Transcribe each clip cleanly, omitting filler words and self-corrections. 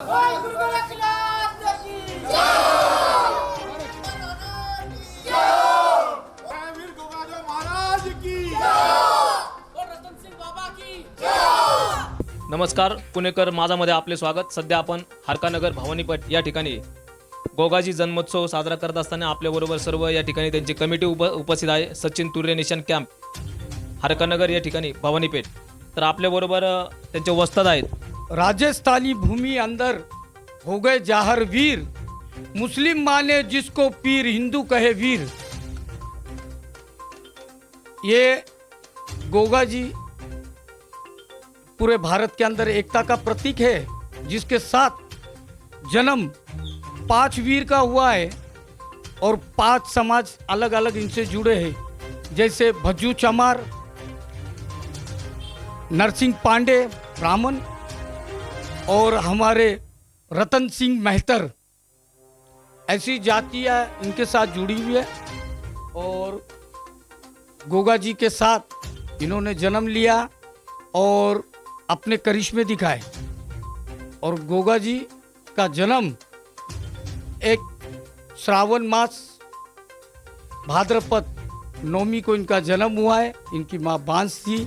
वाहिगुरु गोरखनाथ की जय। वीर गोगाजा महाराज की और रतन सिंह बाबा की नमस्कार पुणेकर माझामध्ये आपले स्वागत। सध्या आपण हरकानगर भवानीपट या ठिकाणी गोगाजी जन्मोत्सव साजरा करत असताना आपल्याबरोबर सर्व या ठिकाणी त्यांची कमिटी उपस्थित आहे। सचिन तुर्रे निशान कॅम्प हरकानगर या ठिकाणी भवानीपेठ। तर आपल्याबरोबर त्यांचे वस्ताद आहेत। राजस्थानी भूमि अंदर हो गए जाहर वीर, मुस्लिम माने जिसको पीर, हिंदू कहे वीर। ये गोगा जी पूरे भारत के अंदर एकता का प्रतीक है, जिसके साथ जन्म 5 वीर का हुआ है और 5 समाज अलग अलग इनसे जुड़े हैं, जैसे भज्जू चमार, नरसिंह पांडे ब्राह्मण और हमारे रतन सिंह मेहतर, ऐसी जातियाँ इनके साथ जुड़ी हुई है। और गोगा जी के साथ इन्होंने जन्म लिया और अपने करिश्मे दिखाए। और गोगा जी का जन्म एक श्रावण मास भाद्रपद नवमी को इनका जन्म हुआ है। इनकी माँ बांझ थी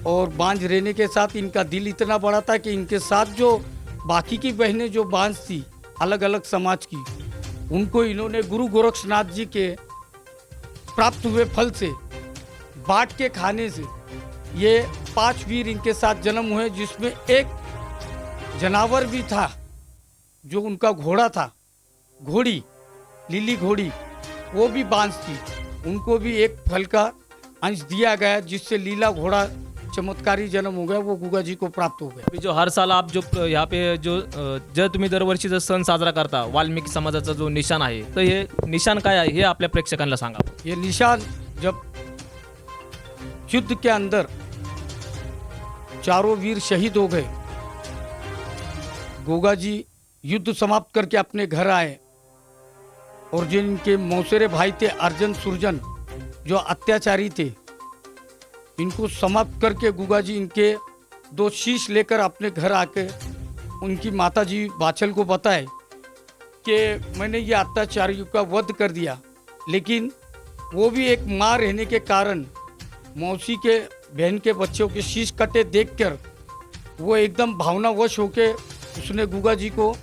और बांझ रहने के साथ इनका दिल इतना बड़ा था कि इनके साथ जो बाकी की बहनें जो बांझ थी अलग अलग समाज की, उनको इन्होंने गुरु गोरक्षनाथ जी के प्राप्त हुए फल से बांट के खाने से ये 5 वीर इनके साथ जन्म हुए, जिसमें एक जनावर भी था जो उनका घोड़ा था, घोड़ी, लीली घोड़ी, वो भी बांझ थी। उनको भी एक फल का अंश दिया गया, जिससे लीला घोड़ा चमत्कारी जन्म हो गया, वो गुगा जी को प्राप्त हो गया। अभी जो हर साल आप जो यहाँ पे जो तुम्ही दरवर्षी जो सण साजरा करता वाल्मिकी समाजाचा जो निशान आहे, तर हे निशान काय आहे हे आपल्या प्रेक्षकांना सांगा। ये निशान जब युद्ध के अंदर चारों वीर शहीद हो गए, गोगा जी युद्ध समाप्त करके अपने घर आए और जिनके मौसेरे भाई थे अर्जन सुरजन, जो अत्याचारी थे, इनको समाप्त करके गुगा जी इनके 2 शीश लेकर अपने घर आके उनकी माता जी बाछल को बताए कि मैंने ये अत्याचारियों का वध कर दिया। लेकिन वो भी एक माँ रहने के कारण मौसी के बहन के बच्चों के शीश कटे देखकर वो एकदम भावनावश होके उसने गुगा जी को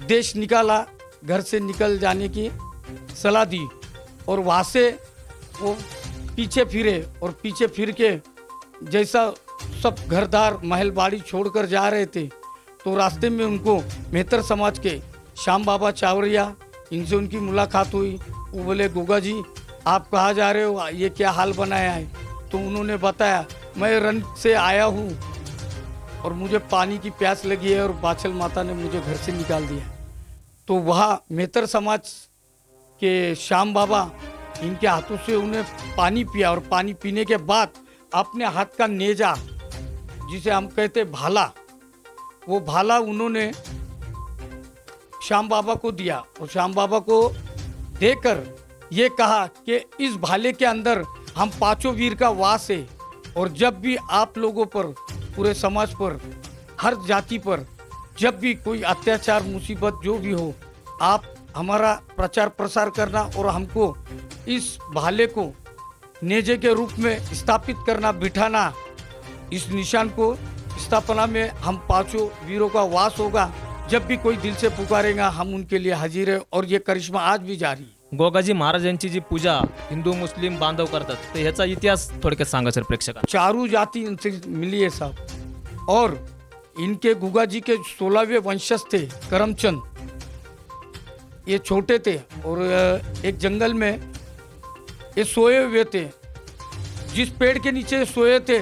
देश निकाला, घर से निकल जाने की सलाह दी। और वहाँ से वो पीछे फिरे और पीछे फिर के जैसा सब घरदार महल बाड़ी छोड़कर जा रहे थे, तो रास्ते में उनको मेहतर समाज के श्याम बाबा चावरिया, इनसे उनकी मुलाकात हुई। वो बोले गोगा जी आप कहाँ जा रहे हो, ये क्या हाल बनाया है? तो उन्होंने बताया मैं रन से आया हूँ और मुझे पानी की प्यास लगी है और बाछल माता ने मुझे घर से निकाल दिया। तो वहाँ मेहतर समाज के श्याम बाबा इनके हाथों से उन्हें पानी पिया और पानी पीने के बाद अपने हाथ का नेजा, जिसे हम कहते भाला, वो भाला उन्होंने श्याम बाबा को दिया और श्याम बाबा को देकर ये कहा कि इस भाले के अंदर हम 5 वीर का वास है और जब भी आप लोगों पर, पूरे समाज पर, हर जाति पर जब भी कोई अत्याचार मुसीबत जो भी हो, आप हमारा प्रचार प्रसार करना और हमको इस भाले को नेजे के रूप में स्थापित करना, बिठाना। इस निशान को स्थापना में हम 5 वीरों का वास होगा। जब भी कोई दिल से पुकारेगा हम उनके लिए हाजिर है और ये करिश्मा आज भी जारी है। गोगाजी महाराजांची जी पूजा हिंदू मुस्लिम बांधव करतात, तर ह्याचा इतिहास थोडक्यात सांगा सर प्रेक्षकांना। चारों जाति इनसे मिली है साहब। और इनके गुगा जी के 16वें वंशज थे करमचंद। ये छोटे थे और एक जंगल में ये सोए हुए थे। जिस पेड़ के नीचे सोए थे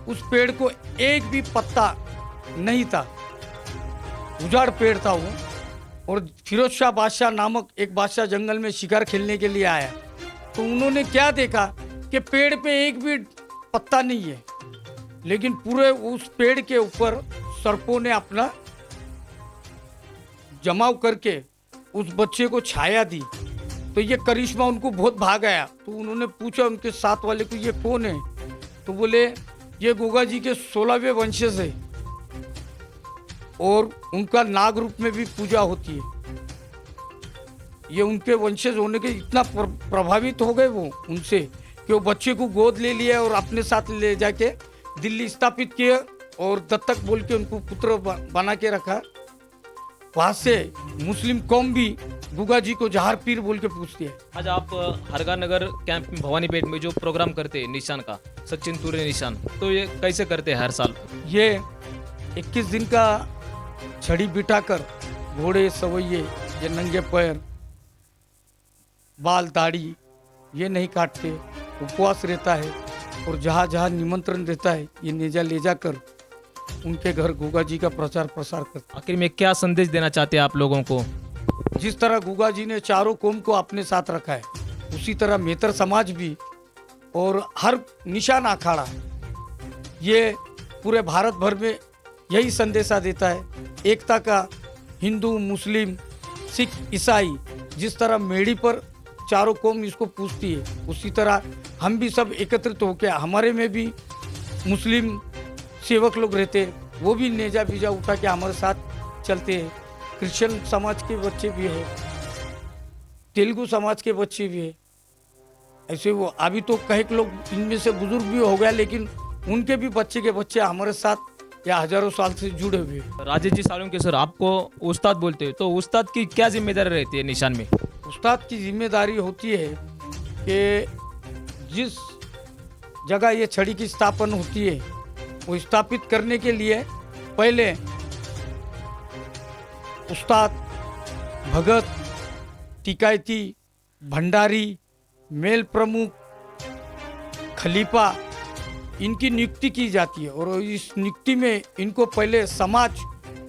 उस पेड़ को एक भी पत्ता नहीं था, उजाड़ पेड़ था वो। और फिरोज शाह बादशाह नामक एक बादशाह जंगल में शिकार खेलने के लिए आया, तो उन्होंने क्या देखा कि पेड़ पे एक भी पत्ता नहीं है, लेकिन पूरे उस पेड़ के ऊपर सर्पों ने अपना जमाव करके उस बच्चे को छाया दी। तो ये करिश्मा उनको बहुत भाग आया। तो उन्होंने पूछा उनके साथ वाले को ये कौन है, तो बोले ये गोगा जी के 16वें वंशज है। और उनका नाग रूप में भी पूजा होती है। ये उनके वंशज होने के इतना प्रभावित हो गए वो उनसे कि वो बच्चे को गोद ले लिया और अपने साथ ले जाके दिल्ली स्थापित किए और दत्तक बोल के उनको पुत्र बना के रखा। वहाँ से मुस्लिम कौम भी गुगा जी को जहार पीर बोल के पूछती है। आज आप हरगानगर कैंप में भवानीपेट में जो प्रोग्राम करते हैं निशान का, सचिन तुरे निशान, तो ये कैसे करते हैं हर साल? ये 21 दिन का छड़ी बिठाकर घोड़े सवैये ये नंगे पैर बाल दाढ़ी ये नहीं काटते, उपवास रहता है और जहाँ जहाँ निमंत्रण रहता है ये नेजा ले जाकर उनके घर गुगा जी का प्रचार प्रसार करते। आखिर में क्या संदेश देना चाहते हैं आप लोगों को? जिस तरह गुगा जी ने चारों कौम को अपने साथ रखा है उसी तरह मेहतर समाज भी और हर निशान अखाड़ा ये पूरे भारत भर में यही संदेशा देता है एकता का। हिंदू मुस्लिम सिख ईसाई जिस तरह मेड़ी पर चारों कौम इसको पूछती है उसी तरह हम भी सब एकत्रित होकर, हमारे में भी मुस्लिम सेवक लोग रहते हैं वो भी नेजा बीजा उठा के हमारे साथ चलते हैं। क्रिश्चियन समाज के बच्चे भी है, तेलुगु समाज के बच्चे भी है। ऐसे वो अभी तो कई लोग इनमें से बुजुर्ग भी हो गया लेकिन उनके भी बच्चे के बच्चे हमारे साथ या हजारों साल से जुड़े हुए। राजेश जी सालुंके सर, आपको उस्ताद बोलते हैं, तो उस्ताद की क्या जिम्मेदारी रहती है निशान में? उस्ताद की जिम्मेदारी होती है कि जिस जगह ये छड़ी की स्थापना होती है वो स्थापित करने के लिए पहले उस्ताद, भगत, टिकायती, भंडारी, मेल प्रमुख, खलीफा इनकी नियुक्ति की जाती है और इस नियुक्ति में इनको पहले समाज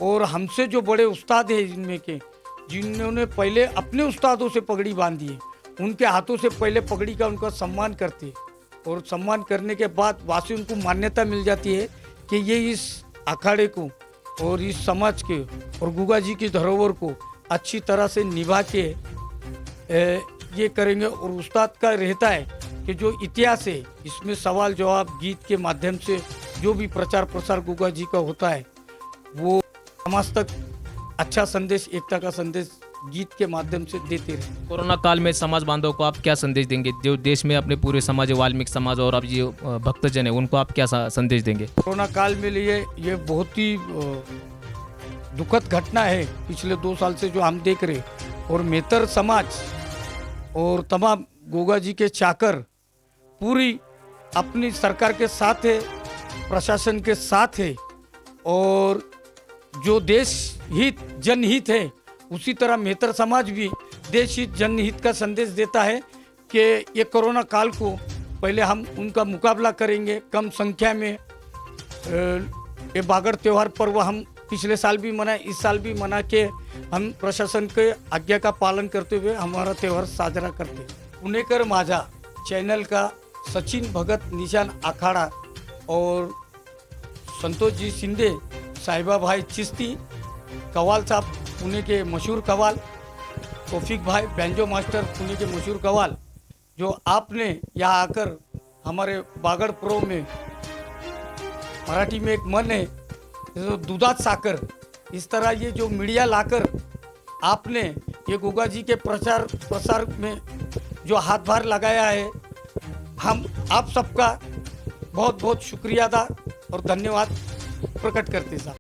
और हमसे जो बड़े उस्ताद हैं इनमें के जिन्होंने पहले अपने उस्तादों से पगड़ी बांधी है उनके हाथों से पहले पगड़ी का उनका सम्मान करते हैं और सम्मान करने के बाद वासी उनको मान्यता मिल जाती है कि ये इस अखाड़े को और इस समाज के और गुगा जी की धरोहर को अच्छी तरह से निभा के ये करेंगे। और उस्ताद का रहता है कि जो इतिहास है इसमें सवाल जवाब गीत के माध्यम से जो भी प्रचार प्रसार गुगा जी का होता है वो समाज तक अच्छा संदेश, एकता का संदेश गीत के माध्यम से देते रहे। कोरोना काल में समाज बांधवों को आप क्या संदेश देंगे? जो देश में अपने पूरे समाज, वाल्मीकि समाज और अब ये भक्तजन है उनको आप क्या संदेश देंगे? कोरोना काल में लिए ये बहुत ही दुखद घटना है पिछले 2 साल से जो हम देख रहे, और मेहतर समाज और तमाम गोगा जी के चाकर पूरी अपनी सरकार के साथ है, प्रशासन के साथ है और जो देश हित जनहित है उसी तरह मेहतर समाज भी देश हित जनहित का संदेश देता है कि ये कोरोना काल को पहले हम उनका मुकाबला करेंगे कम संख्या में। ये बागड़ त्यौहार पर्व हम पिछले साल भी मनाए, इस साल भी मना के हम प्रशासन के आज्ञा का पालन करते हुए हमारा त्यौहार साजरा करते हैं। पुणेकर माझा चैनल का सचिन भगत निशान अखाड़ा और संतोष जी शिंदे, साहिबा भाई चिश्ती, कवाल साहब पुणे के मशहूर कवाल, तौफीक भाई बैंजो मास्टर पुणे के मशहूर कवाल, जो आपने यहाँ आकर हमारे बागड़ प्रो में मराठी में एक मन है तो दूधात साकर, इस तरह ये जो मीडिया लाकर आपने ये गोगा जी के प्रचार प्रसार में जो हाथभार लगाया है, हम आप सबका बहुत बहुत शुक्रिया अदा और धन्यवाद प्रकट करते साहब।